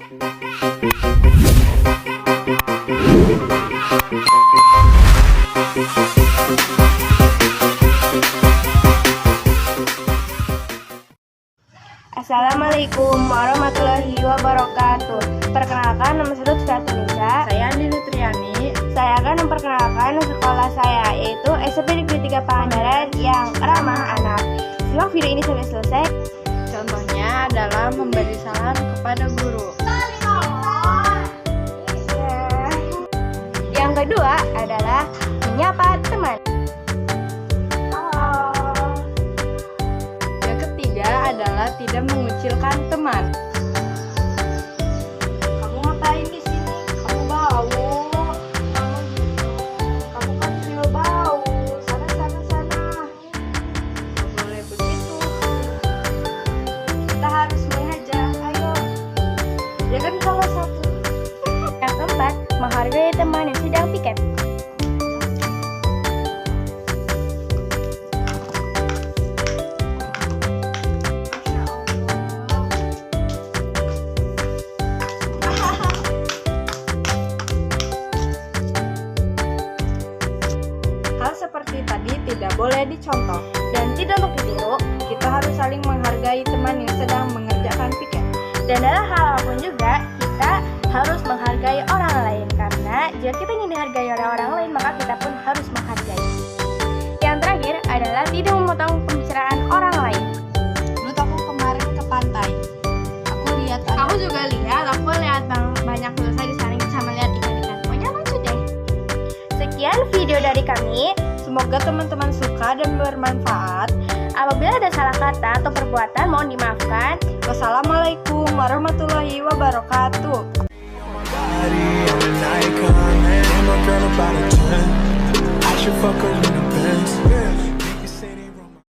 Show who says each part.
Speaker 1: Assalamualaikum warahmatullahi wabarakatuh. Perkenalkan, nama saya Lutfiatunisa.
Speaker 2: Saya Andi Nutriani.
Speaker 1: Saya akan memperkenalkan sekolah saya, yaitu SMP Negeri 3 Pangandaran yang ramah anak. Simak video ini sampai selesai.
Speaker 2: Contohnya adalah memberi salam kepada guru.
Speaker 1: Yang kedua adalah menyapa teman.
Speaker 2: Yang ketiga adalah tidak mengucilkan teman.
Speaker 1: Kamu ngapain di sini? Kamu bau. Kamu kan trio bau. Sana.
Speaker 2: Tidak boleh begitu.
Speaker 1: Kita harus mengajak. Ayo. Ya kan salah satu. Yang keempat, menghargai teman yang sedang piket.
Speaker 2: Hal seperti tadi tidak boleh dicontoh dan tidak untuk ditiru. Kita harus saling menghargai teman yang sedang mengerjakan piket.
Speaker 1: Dan dalam hal apapun juga, kita harus menghargai orang lain. Karena jika kita ingin dihargai oleh orang lain, maka kita pun harus menghargai. Yang terakhir adalah tidak memotong pembicaraan orang lain.
Speaker 2: Menurut aku kemarin ke pantai, aku lihat
Speaker 1: Aku juga lihat, aku lihat banyak dosa di sana sama lihat ikan-ikan. Pokoknya lucu deh. Sekian video dari kami.
Speaker 2: Semoga teman-teman suka dan bermanfaat.
Speaker 1: Apabila ada salah kata atau perbuatan, mohon dimaafkan.
Speaker 2: Wassalamualaikum warahmatullahi wabarakatuh.
Speaker 3: Body on an icon, and my girl about a 10. I should fuck her in the Benz.